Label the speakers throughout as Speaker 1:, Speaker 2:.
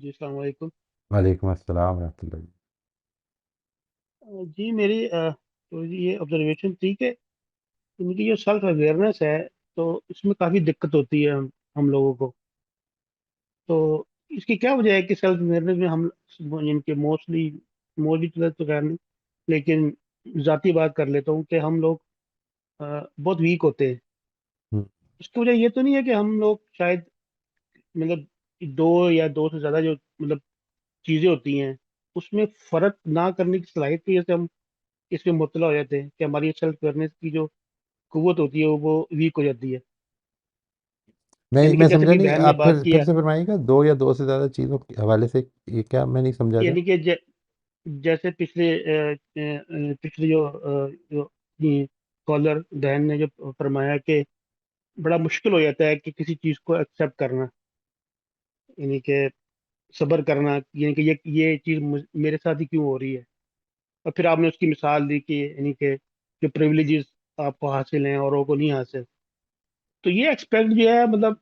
Speaker 1: जी, अस्सलाम वालेकुम।
Speaker 2: वालेकुम अस्सलाम रहमतुल्लाह।
Speaker 1: जी मेरी तो ये ऑब्जर्वेशन थी कि इनकी जो सेल्फ अवेयरनेस है, तो इसमें काफ़ी दिक्कत होती है हम लोगों को। तो इसकी क्या वजह है कि सेल्फ अवेयरनेस में हम इनके मोस्टली मोस्टली तो खैर नहीं, लेकिन ज़ाती बात कर लेता हूँ कि हम लोग बहुत वीक होते हैं।
Speaker 2: हम्म,
Speaker 1: इसकी वजह ये तो नहीं है कि हम लोग शायद मतलब दो या दो से ज़्यादा जो मतलब चीज़ें होती हैं, उसमें फ़र्क ना करने की सलाहियत की वजह से हम इसमें मुब्तला हो जाते हैं कि हमारी सेल्फ अवेयरनेस की जो कुव्वत होती है वो वीक हो जाती है।
Speaker 2: मैं
Speaker 1: यानी कि
Speaker 2: मैं
Speaker 1: जैसे
Speaker 2: समझा
Speaker 1: अभी
Speaker 2: नहीं।
Speaker 1: बहन ने
Speaker 2: आप
Speaker 1: बात
Speaker 2: फिर
Speaker 1: किया,
Speaker 2: से फरमाइएगा, दो या दो से ज़्यादा चीज़ों के हवाले से। ये क्या, मैं नहीं समझा था।
Speaker 1: यानी कि जैसे पिछले जो कॉलर बहन ने जो फरमाया कि बड़ा मुश्किल हो जाता है कि किसी चीज़ को एक्सेप्ट करना, यानी कि सब्र करना, यानी कि ये चीज़ मेरे साथ ही क्यों हो रही है। और फिर आपने उसकी मिसाल दी कि यानी कि जो प्रिविलेजेस आपको हासिल हैं और को नहीं हासिल। तो ये एक्सपेक्ट जो है मतलब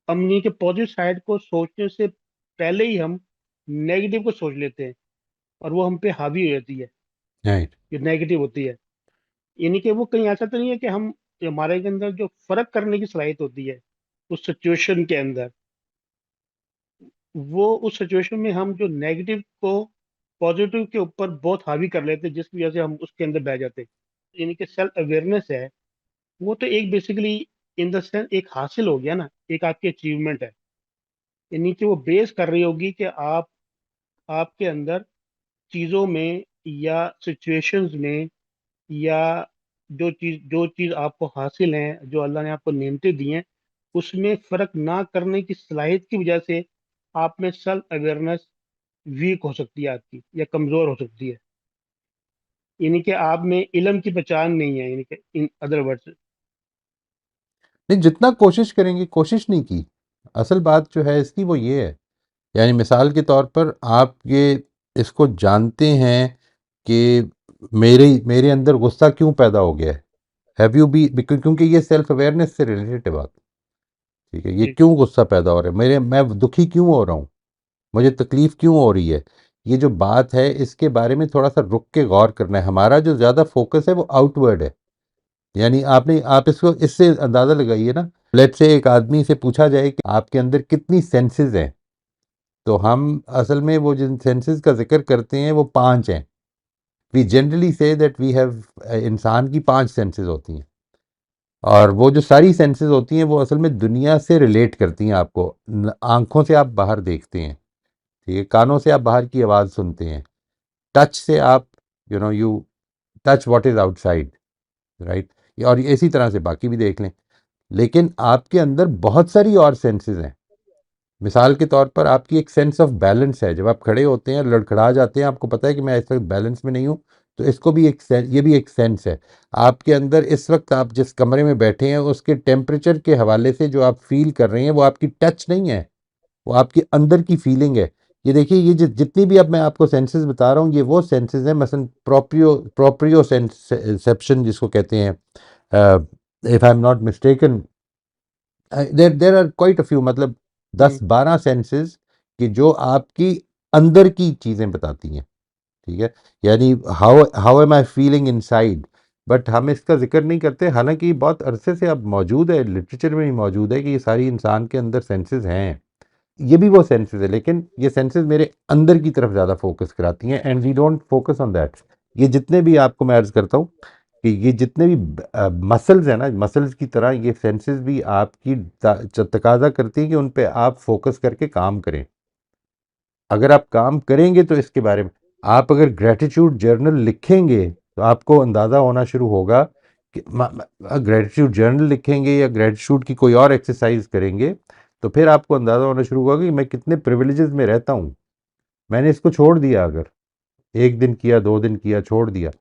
Speaker 1: हम ये कि पॉजिटिव साइड को सोचने से पहले ही हम नेगेटिव को सोच लेते हैं और वो हम पे हावी हो जाती है,
Speaker 2: राइट।
Speaker 1: जो नेगेटिव होती है। यानी कि वो कहीं ऐसा तो नहीं है कि हम हमारे के अंदर जो फर्क करने की सलाहियत होती है उस सिचुएशन के अंदर, वो उस सिचुएशन में हम जो नेगेटिव को पॉजिटिव के ऊपर बहुत हावी कर लेते हैं, जिसकी वजह से हम उसके अंदर बह जाते हैं। यानी कि सेल्फ अवेयरनेस है, वो तो एक बेसिकली इन द सेंस एक हासिल हो गया ना, एक आपकी अचीवमेंट है। यानी कि वो बेस कर रही होगी कि आप आपके अंदर चीज़ों में या सिचुएशंस में या जो चीज़ आपको हासिल है, जो अल्लाह ने आपको नेमतें दी हैं, उसमें फ़र्क ना करने की सलाहियत की वजह से आप में सेल्फ अवेयरनेस वीक हो सकती है आपकी, या कमज़ोर हो सकती है। यानी कि आप में इल्म की पहचान नहीं है, यानी कि इन अदर वर्ड्स।
Speaker 2: नहीं, जितना कोशिश करेंगे, कोशिश नहीं की। असल बात जो है इसकी वो ये है, यानी मिसाल के तौर पर आप ये इसको जानते हैं कि मेरे मेरे अंदर गुस्सा क्यों पैदा हो गया है। हैव यू बी, क्योंकि ये सेल्फ अवेयरनेस से रिलेटेड है बात। ठीक है, ये
Speaker 1: जी।
Speaker 2: क्यों गुस्सा पैदा हो रहा है, मैं दुखी क्यों हो रहा हूँ, मुझे तकलीफ क्यों हो रही है। ये जो बात है इसके बारे में थोड़ा सा रुक के गौर करना है। हमारा जो ज़्यादा फोकस है वो आउटवर्ड है। यानी आप इसको इससे अंदाज़ा लगाइए ना। लेट से एक आदमी से पूछा जाए कि आपके अंदर कितनी सेंसेस हैं, तो हम असल में वो जिन सेंसेस का जिक्र करते हैं वो पांच हैं। We generally say that we have, इंसान की पांच सेंसेस होती हैं। और वो जो सारी सेंसेस होती हैं वो असल में दुनिया से रिलेट करती हैं आपको। आंखों से आप बाहर देखते हैं, ठीक है, कानों से आप बाहर की आवाज़ सुनते हैं, टच से आप, you touch what is outside, right. और इसी तरह से बाकी भी देख लें। लेकिन आपके अंदर बहुत सारी और सेंसेस हैं। मिसाल के तौर पर आपकी एक सेंस ऑफ बैलेंस है। जब आप खड़े होते हैं, लड़खड़ा जाते हैं, आपको पता है कि मैं इस वक्त बैलेंस में नहीं हूँ, तो इसको भी ये भी एक सेंस है। आपके अंदर इस वक्त आप जिस कमरे में बैठे हैं उसके टेम्परेचर के हवाले से जो आप फील कर रहे हैं वो आपकी टच नहीं है, वो आपके अंदर की फीलिंग है। ये देखिए, ये जितनी भी अब मैं आपको सेंसेस बता रहा हूँ ये वो सेंसेस हैं। मसलन प्रोप्रियो सेंसेप्शन जिसको कहते हैं, if I am not mistaken, there are quite a few, मतलब दस
Speaker 1: हम्म।
Speaker 2: बारह सेंसेस कि जो आपकी अंदर की चीज़ें बताती हैं। ठीक है, यानी how how am I feeling inside. But हम इसका जिक्र नहीं करते, हालांकि ये बहुत अरसे से अब मौजूद है, लिटरेचर में भी मौजूद है कि ये सारी इंसान के अंदर सेंसेस हैं। ये भी वो सेंसेस है, लेकिन ये सेंसेस मेरे अंदर की तरफ ज़्यादा फोकस कराती हैं, and we don't focus on that. ये जितने भी, आपको मैं अर्ज करता हूँ कि ये जितने भी मसल्स हैं ना, मसल्स की तरह ये सेंसेस भी आपकी तकाजा करती हैं कि उन पे आप फोकस करके काम करें। अगर आप काम करेंगे तो इसके बारे में, आप अगर ग्रेटिट्यूड जर्नल लिखेंगे तो आपको अंदाज़ा होना शुरू होगा कि ग्रेटिट्यूड जर्नल लिखेंगे या ग्रेटिट्यूड की कोई और एक्सरसाइज करेंगे तो फिर आपको अंदाज़ा होना शुरू होगा कि मैं कितने प्रिविलेजेस में रहता हूँ। मैंने इसको छोड़ दिया, अगर एक दिन किया, दो दिन किया, छोड़ दिया,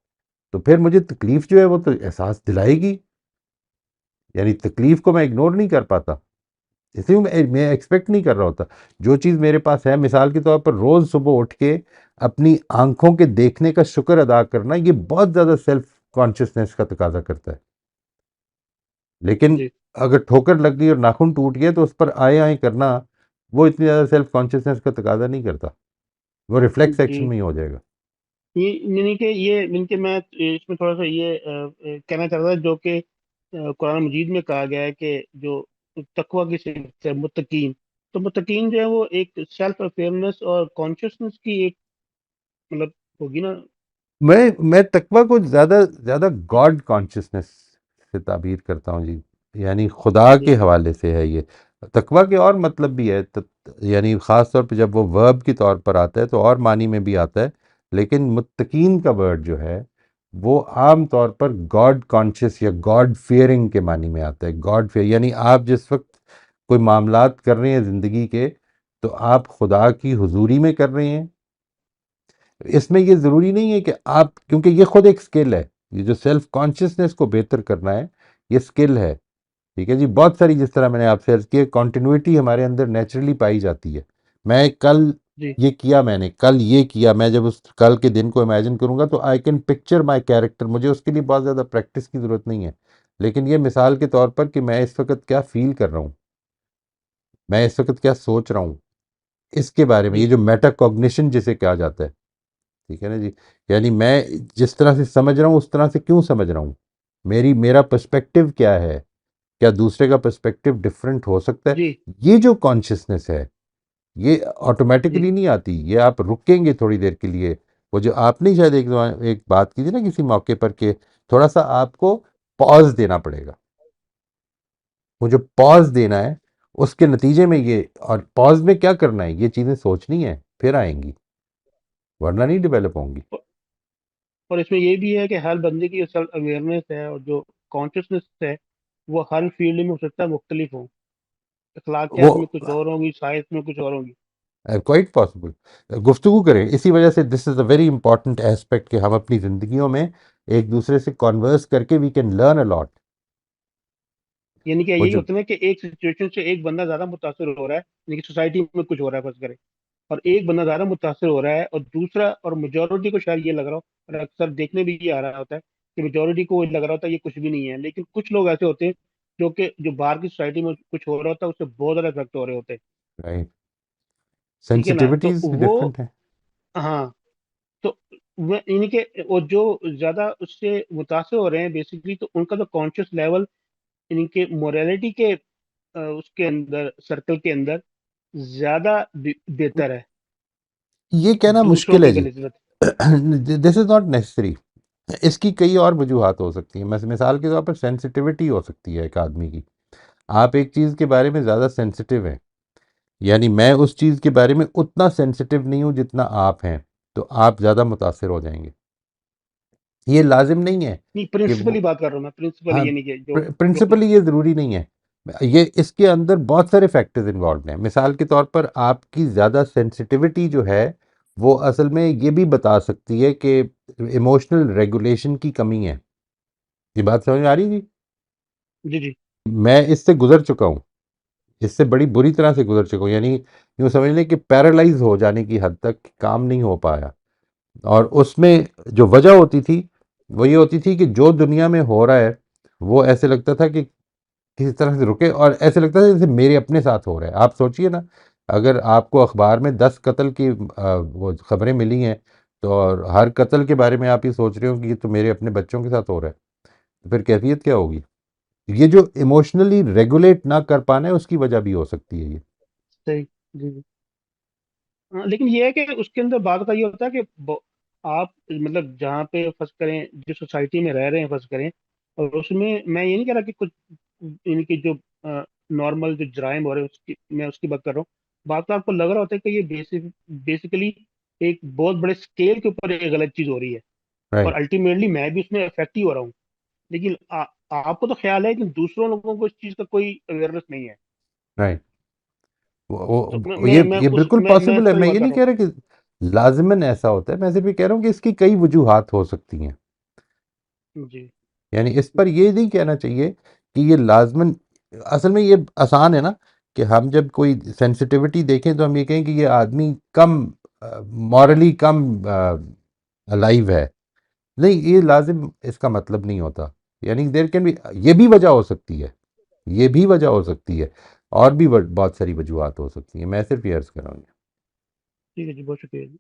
Speaker 2: तो फिर मुझे तकलीफ जो है वो तो एहसास दिलाएगी। यानी तकलीफ को मैं इग्नोर नहीं कर पाता, इसलिए मैं एक्सपेक्ट नहीं कर रहा होता। जो चीज़ मेरे पास है, मिसाल के तौर पर रोज़ सुबह उठ के अपनी आंखों के देखने का शुक्र अदा करना, ये बहुत ज़्यादा सेल्फ कॉन्शियसनेस का तकाजा करता है। लेकिन
Speaker 1: जी।
Speaker 2: अगर ठोकर लग गई और नाखून टूट गया तो उस पर आए आए करना वो इतनी ज़्यादा सेल्फ कॉन्शियसनेस का तकाजा नहीं करता, वो रिफ्लेक्स एक्शन
Speaker 1: जी।
Speaker 2: में ही हो जाएगा।
Speaker 1: ये यानी कि ये इनके मैं इसमें थोड़ा सा ये कहना चाह रहा था, जो कि कुरान मजीद में कहा गया है कि जो तकवा की सिफत है, मुत्तकीन, तो मुत्तकीन जो है वो एक सेल्फ अवेयरनेस और कॉन्शियसनेस की एक, मतलब, होगी ना।
Speaker 2: मैं तकवा को ज़्यादा ज़्यादा गॉड कॉन्शियसनेस से ताबीर करता हूँ जी। यानी खुदा के
Speaker 1: जी।
Speaker 2: हवाले से है ये। तकवा के और मतलब भी है, यानी ख़ास तौर पे जब वो वर्ब के तौर पर आता है तो और मानी में भी आता है। लेकिन मुत्तकीन का वर्ड जो है वो आम तौर पर गॉड कॉन्शियस या गॉड फियरिंग के मानी में आता है। गॉड फियर यानी आप जिस वक्त कोई मामलात कर रहे हैं ज़िंदगी के, तो आप खुदा की हुजूरी में कर रहे हैं। इसमें ये ज़रूरी नहीं है कि आप, क्योंकि ये खुद एक स्किल है, ये जो सेल्फ कॉन्शियसनेस को बेहतर करना है, ये स्किल है। ठीक है जी, बहुत सारी, जिस तरह मैंने आपसे अर्ज किया, कॉन्टिन्यूटी हमारे अंदर नेचुरली पाई जाती है। मैं कल
Speaker 1: जी।
Speaker 2: ये किया, मैंने कल ये किया, मैं जब उस कल के दिन को इमेजिन करूंगा तो I can picture my character. मुझे उसके लिए बहुत ज़्यादा प्रैक्टिस की ज़रूरत नहीं है। लेकिन ये मिसाल के तौर पर कि मैं इस वक्त क्या फील कर रहा हूँ, मैं इस वक्त क्या सोच रहा हूँ, इसके बारे में, ये
Speaker 1: जी।
Speaker 2: जो मेटाकॉग्निशन जिसे कहा जाता है। ठीक है ना जी। यानी मैं जिस तरह से समझ रहा हूँ उस तरह से क्यों समझ रहा हूँ, मेरा पर्सपेक्टिव क्या है, क्या दूसरे का पर्सपेक्टिव डिफरेंट हो सकता है।
Speaker 1: जी।
Speaker 2: ये जो कॉन्शियसनेस है, ये
Speaker 1: जी।
Speaker 2: ऑटोमेटिकली नहीं आती, ये आप रुकेंगे थोड़ी देर के लिए। वो जो आपने शायद एक बात की थी ना किसी मौके पर, कि थोड़ा सा आपको पॉज देना पड़ेगा। वो जो पॉज देना है, उसके नतीजे में ये, और पॉज में क्या करना है, ये चीज़ें सोचनी है फिर आएंगी, वरना नहीं डेवलप होंगी।
Speaker 1: और इसमें ये भी है कि हर बंदे की जो सेल्फ अवेयरनेस है और जो कॉन्शियसनेस है, वो हर फील्ड में हो सकता है मुख्तलिफ हो।
Speaker 2: वो
Speaker 1: अखलाकियात में कुछ और होंगी, साइंस में कुछ और होंगी।
Speaker 2: Quite possible. गुफ्तगू करें, इसी वजह से this is a very important aspect कि हम अपनी ज़िंदगियों में एक दूसरे से कॉन्वर्स करके we can learn a lot.
Speaker 1: यानी कि
Speaker 2: वो
Speaker 1: यही
Speaker 2: जो
Speaker 1: होता है ना कि एक सिचुएशन से एक बंदा ज्यादा मुतासर हो रहा है, यानी कि सोसाइटी में कुछ हो रहा है फर्ज करें, और एक बंदा ज्यादा मुतासर हो रहा है, और दूसरा, और मेजोरिटी को शायद ये लग रहा हो, और अक्सर देखने में ये आ रहा होता है कि मेजोरिटी को लग रहा होता है ये कुछ भी नहीं है, लेकिन कुछ लोग ऐसे होते हैं जो बाहर की सोसाइटी में कुछ हो रहा होता है उससे बहुत ज्यादा इफेक्ट हो रहे होते हैं।
Speaker 2: राइट,
Speaker 1: ठीक है ना, तो
Speaker 2: सेंसिटिविटीज भी
Speaker 1: वो,
Speaker 2: डिफरेंट है।
Speaker 1: हाँ, तो वह यानी कि वो जो ज्यादा उससे मुतासर हो रहे हैं बेसिकली, तो उनका जो कॉन्शियस लेवल, यानी कि मोरालिटी के उसके अंदर, सर्कल के अंदर ज्यादा बेहतर है
Speaker 2: ये कहना
Speaker 1: दूसरों
Speaker 2: मुश्किल है
Speaker 1: की
Speaker 2: जी।
Speaker 1: बनस्बत।
Speaker 2: This is not necessary. इसकी कई और वजूहात हो सकती हैं। मिसाल के तौर पर सेंसिटिविटी हो सकती है एक आदमी की। आप एक चीज़ के बारे में ज़्यादा सेंसिटिव हैं, यानी मैं उस चीज़ के बारे में उतना सेंसिटिव नहीं हूँ जितना आप हैं, तो आप ज़्यादा मुतासर हो जाएंगे। ये लाजिम नहीं है
Speaker 1: नहीं,
Speaker 2: कि
Speaker 1: प्रिंसिपली
Speaker 2: वो,
Speaker 1: बात कर रहा हूँ मैं, प्रिंसिपली,
Speaker 2: हाँ,
Speaker 1: यानी कि जो कुछ।
Speaker 2: प्रिंसिपली ये ज़रूरी नहीं है। ये इसके अंदर बहुत सारे फैक्टर्स इन्वॉल्व हैं। मिसाल के तौर पर आपकी ज़्यादा सेंसिटिविटी जो है वो असल में ये भी बता सकती है कि इमोशनल रेगुलेशन की कमी है। ये बात समझ में आ रही है जी?
Speaker 1: जी। जी।
Speaker 2: मैं इससे गुजर चुका हूँ, इससे बड़ी बुरी तरह से गुजर चुका हूँ। यानी यूँ समझ लें कि पैरालाइज हो जाने की हद तक काम नहीं हो पाया। और उसमें जो वजह होती थी वो ये होती थी कि जो दुनिया में हो रहा है वो ऐसे लगता था कि किसी तरह से रुके, और ऐसे लगता था जैसे मेरे अपने साथ हो रहा है। आप सोचिए ना, अगर आपको अखबार में 10 कत्ल की वो खबरें मिली हैं, तो और हर कत्ल के बारे में आप ये सोच रहे हो कि ये तो मेरे अपने बच्चों के साथ हो रहा है, तो फिर कैफियत क्या होगी। ये जो इमोशनली रेगुलेट ना कर पाना है उसकी वजह भी हो सकती है ये।
Speaker 1: सही। जी। जी। हाँ, लेकिन ये है कि उसके अंदर बात का ये होता है कि आप, मतलब, जहाँ पे फर्ज करें, जिस सोसाइटी में रह रहे हैं फर्ज करें, और उसमें मैं ये नहीं कह रहा कि कुछ, यानी कि जो नॉर्मल जो जराइम हो रहे हैं उसकी मैं उसकी बात कर रहा हूँ। बात तो आपको लग रहा होता है कि ये बेसिकली एक बहुत बड़े स्केल के ऊपर एक गलत चीज हो रही है, और
Speaker 2: राइट।
Speaker 1: अल्टीमेटली मैं भी उसमें इफेक्ट ही हो रहा हूँ, लेकिन आपको तो ख्याल है कि दूसरों लोगों को इस चीज का कोई अवेयरनेस नहीं है।
Speaker 2: राइट।
Speaker 1: तो मैं
Speaker 2: ये
Speaker 1: उस
Speaker 2: बिल्कुल
Speaker 1: मैं
Speaker 2: पॉसिबल
Speaker 1: इस
Speaker 2: है।
Speaker 1: पर ही
Speaker 2: मैं
Speaker 1: बात
Speaker 2: ये
Speaker 1: कर
Speaker 2: नहीं
Speaker 1: रहा
Speaker 2: कह रहा कि लाजिमन ऐसा होता है, मैं सिर्फ ये कह रहा हूँ कि इसकी कई वजूहात हो सकती हैं।
Speaker 1: हूँ। जी।
Speaker 2: यानी इस पर ये नहीं कहना चाहिए कि ये लाजमन, असल में ये आसान है ना, कि हम जब कोई सेंसिटिविटी देखें तो हम ये कहें कि ये आदमी कम मॉरली कम अलाइव है। नहीं, ये लाजिम इसका मतलब नहीं होता। यानी देर कैन भी, ये भी वजह हो सकती है, ये भी वजह हो सकती है। और भी बहुत सारी वजूहत हो सकती हैं, मैं सिर्फ ये अर्ज़ कर रहा हूँ।
Speaker 1: ठीक है जी, बहुत शुक्रिया जी।